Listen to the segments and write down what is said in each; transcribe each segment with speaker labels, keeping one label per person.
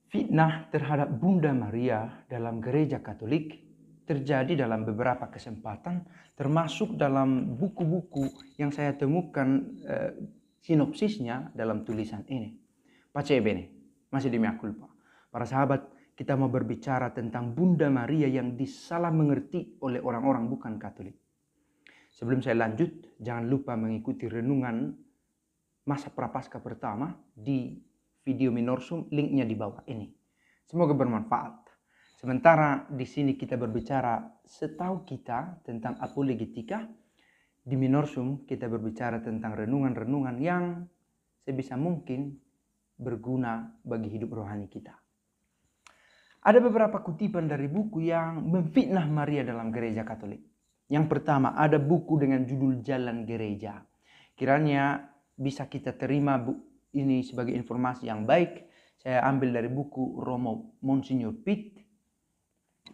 Speaker 1: Fitnah terhadap Bunda Maria dalam gereja Katolik terjadi dalam beberapa kesempatan, termasuk dalam buku-buku yang saya temukan sinopsisnya dalam tulisan ini. Pace bene, masih demi culpa. Para sahabat, kita mau berbicara tentang Bunda Maria yang disalah mengerti oleh orang-orang bukan Katolik. Sebelum saya lanjut, jangan lupa mengikuti renungan masa Prapaskah pertama di video Minorsum, linknya di bawah ini. Semoga bermanfaat. Sementara di sini kita berbicara setahu kita tentang apologetika, di Minorsum kita berbicara tentang renungan-renungan yang sebisa mungkin berguna bagi hidup rohani kita. Ada beberapa kutipan dari buku yang memfitnah Maria dalam gereja Katolik. Yang pertama, ada buku dengan judul Jalan Gereja. Kiranya bisa kita terima ini sebagai informasi yang baik. Saya ambil dari buku Romo Monsignor Pitt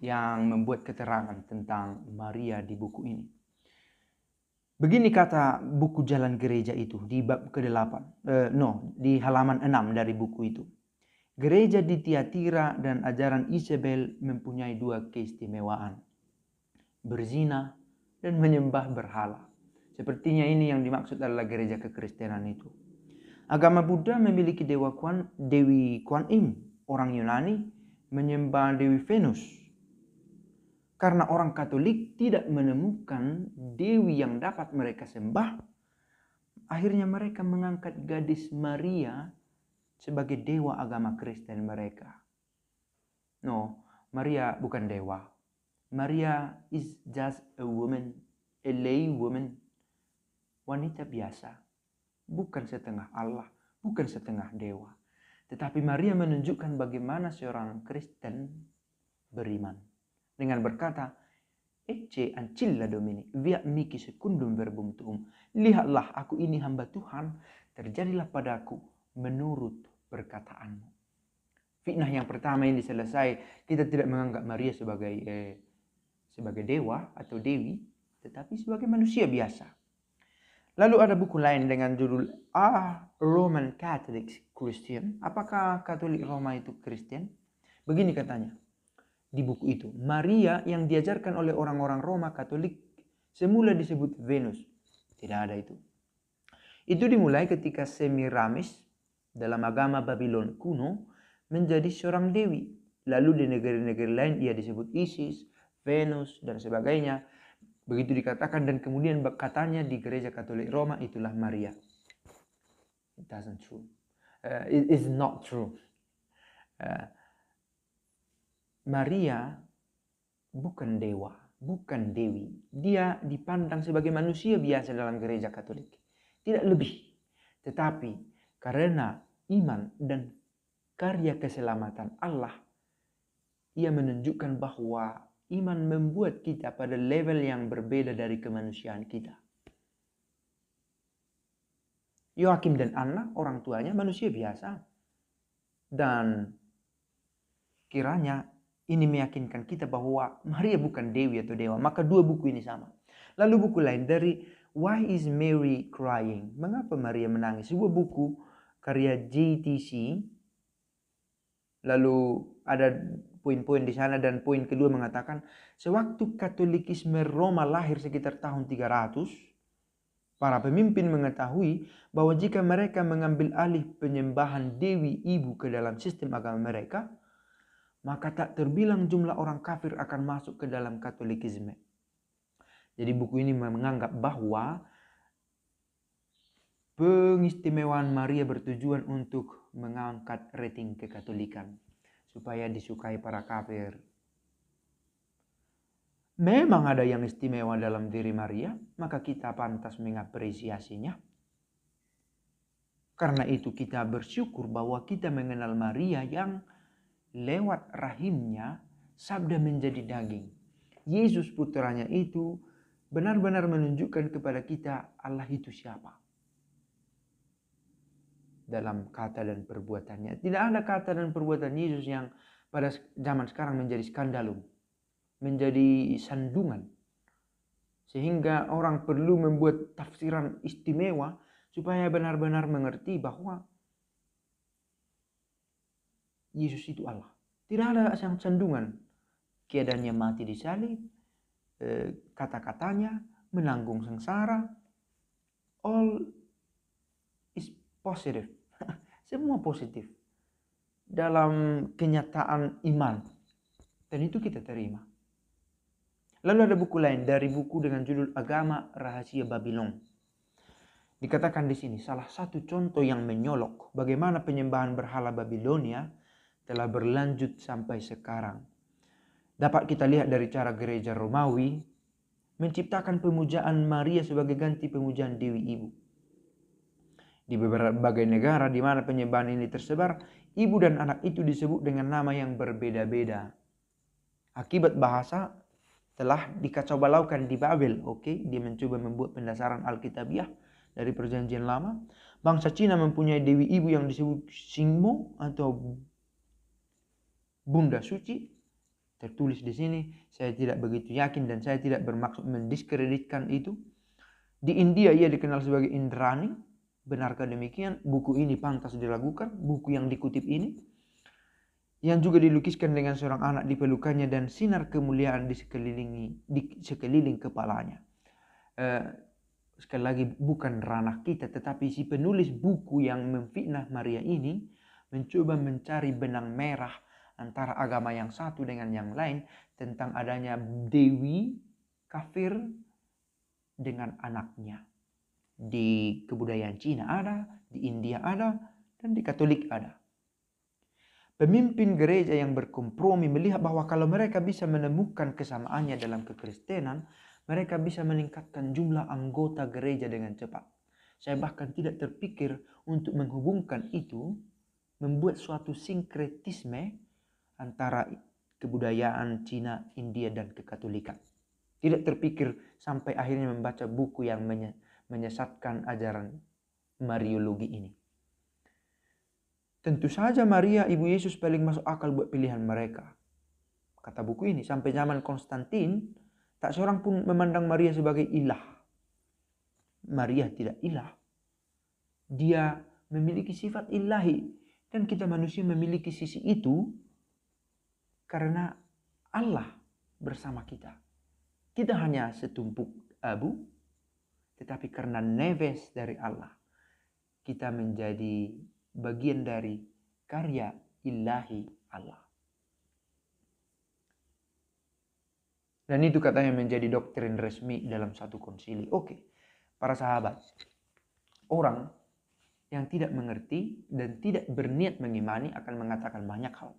Speaker 1: yang membuat keterangan tentang Maria di buku ini. Begini kata buku Jalan Gereja itu di bab ke-8, di halaman 6 dari buku itu. Gereja di Tiatira dan ajaran Isabel mempunyai dua keistimewaan: berzina dan menyembah berhala. Sepertinya ini yang dimaksud adalah gereja kekristenan itu. Agama Buddha memiliki Dewi Kuan Im, orang Yunani menyembah Dewi Venus. Karena orang Katolik tidak menemukan dewi yang dapat mereka sembah, akhirnya mereka mengangkat gadis Maria sebagai dewa agama Kristen mereka. No, Maria bukan dewa. Maria is just a woman, a lay woman, wanita biasa. Bukan setengah Allah, bukan setengah dewa. Tetapi Maria menunjukkan bagaimana seorang Kristen beriman. Dengan berkata, Ecce ancilla Domini, via mihi secundum verbum tuum. Lihatlah, aku ini hamba Tuhan, terjadilah padaku menurut perkataanmu. Fitnah yang pertama ini selesai, kita tidak menganggap Maria sebagai dewa atau dewi, tetapi sebagai manusia biasa. Lalu ada buku lain dengan judul Roman Catholic Christian. Apakah Katolik Roma itu Kristen? Begini katanya di buku itu. Maria yang diajarkan oleh orang-orang Roma Katolik semula disebut Venus. Tidak ada itu. Itu dimulai ketika Semiramis dalam agama Babylon kuno menjadi seorang dewi. Lalu di negeri-negeri lain ia disebut Isis, Venus, dan sebagainya. Begitu dikatakan dan kemudian katanya di gereja Katolik Roma itulah Maria. It doesn't true. It is not true. Maria bukan dewa, bukan dewi. Dia dipandang sebagai manusia biasa dalam gereja Katolik. Tidak lebih. Tetapi karena iman dan karya keselamatan Allah, ia menunjukkan bahwa iman membuat kita pada level yang berbeda dari kemanusiaan kita. Yoakim dan Anna, orang tuanya manusia biasa. Dan kiranya ini meyakinkan kita bahwa Maria bukan dewi atau dewa. Maka dua buku ini sama. Lalu buku lain dari Why is Mary Crying? Mengapa Maria menangis? Sebuah buku karya JTC. Lalu ada poin-poin di sana dan poin kedua mengatakan sewaktu Katolikisme Roma lahir sekitar tahun 300, para pemimpin mengetahui bahwa jika mereka mengambil alih penyembahan Dewi Ibu ke dalam sistem agama mereka, maka tak terbilang jumlah orang kafir akan masuk ke dalam Katolikisme. Jadi buku ini menganggap bahwa pengistimewaan Maria bertujuan untuk mengangkat rating kekatolikan supaya disukai para kafir. Memang ada yang istimewa dalam diri Maria, maka kita pantas mengapresiasinya. Karena itu kita bersyukur bahwa kita mengenal Maria yang lewat rahimnya sabda menjadi daging. Yesus putranya itu benar-benar menunjukkan kepada kita Allah itu siapa. Dalam kata dan perbuatannya. Tidak ada kata dan perbuatan Yesus yang pada zaman sekarang menjadi skandalum, menjadi sandungan. Sehingga orang perlu membuat tafsiran istimewa supaya benar-benar mengerti bahwa Yesus itu Allah. Tidak ada sandungan. Keadaannya mati di salib, kata-katanya menanggung sengsara, all is positive. Semua positif dalam kenyataan iman. Dan itu kita terima. Lalu ada buku lain dari buku dengan judul Agama Rahasia Babylon. Dikatakan di sini salah satu contoh yang menyolok bagaimana penyembahan berhala Babilonia telah berlanjut sampai sekarang. Dapat kita lihat dari cara gereja Romawi menciptakan pemujaan Maria sebagai ganti pemujaan Dewi Ibu. Di berbagai negara di mana penyembahan ini tersebar, ibu dan anak itu disebut dengan nama yang berbeda-beda. Akibat bahasa telah dikacau balaukan di Babel, dia mencoba membuat pendasaran Alkitabiah dari perjanjian lama. Bangsa Cina mempunyai dewi ibu yang disebut Xingmo atau Bunda Suci. Tertulis di sini, saya tidak begitu yakin dan saya tidak bermaksud mendiskreditkan itu. Di India ia dikenal sebagai Indrani. Benarkah demikian? Buku ini pantas diragukan, buku yang dikutip ini. Yang juga dilukiskan dengan seorang anak di pelukannya dan sinar kemuliaan di sekeliling kepalanya. Sekali lagi bukan ranah kita, tetapi si penulis buku yang memfitnah Maria ini mencoba mencari benang merah antara agama yang satu dengan yang lain tentang adanya dewi kafir dengan anaknya. Di kebudayaan Cina ada, di India ada, dan di Katolik ada. Pemimpin gereja yang berkompromi melihat bahwa kalau mereka bisa menemukan kesamaannya dalam kekristenan, mereka bisa meningkatkan jumlah anggota gereja dengan cepat. Saya bahkan tidak terpikir untuk menghubungkan itu, membuat suatu sinkretisme antara kebudayaan Cina, India, dan kekatolikan. Tidak terpikir sampai akhirnya membaca buku yang menyesatkan ajaran Mariologi ini. Tentu saja Maria, ibu Yesus paling masuk akal buat pilihan mereka. Kata buku ini, sampai zaman Konstantin, tak seorang pun memandang Maria sebagai ilah. Maria tidak ilah. Dia memiliki sifat ilahi. Dan kita manusia memiliki sisi itu karena Allah bersama kita. Kita hanya setumpuk abu, tetapi karena neves dari Allah, kita menjadi bagian dari karya ilahi Allah. Dan itu katanya menjadi doktrin resmi dalam satu konsili. Para sahabat, orang yang tidak mengerti dan tidak berniat mengimani akan mengatakan banyak hal.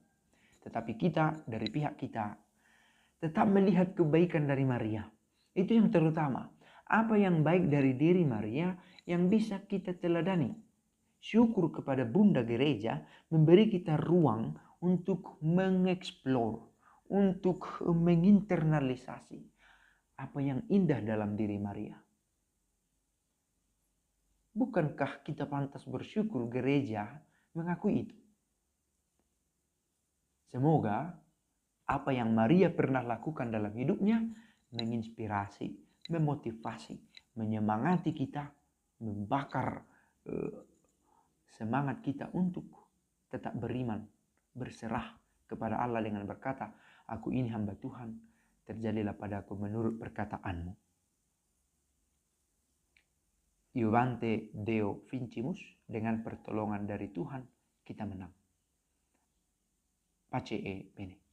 Speaker 1: Tetapi kita, dari pihak kita, tetap melihat kebaikan dari Maria. Itu yang terutama. Apa yang baik dari diri Maria yang bisa kita teladani. Syukur kepada Bunda Gereja memberi kita ruang untuk mengeksplor, untuk menginternalisasi apa yang indah dalam diri Maria. Bukankah kita pantas bersyukur gereja mengakui itu? Semoga apa yang Maria pernah lakukan dalam hidupnya menginspirasi, memotivasi, menyemangati kita, membakar semangat kita untuk tetap beriman, berserah kepada Allah dengan berkata, aku ini hamba Tuhan, terjadilah padaku menurut perkataanmu. Iuvante Deo vincimus, dengan pertolongan dari Tuhan kita menang. Pace e bene.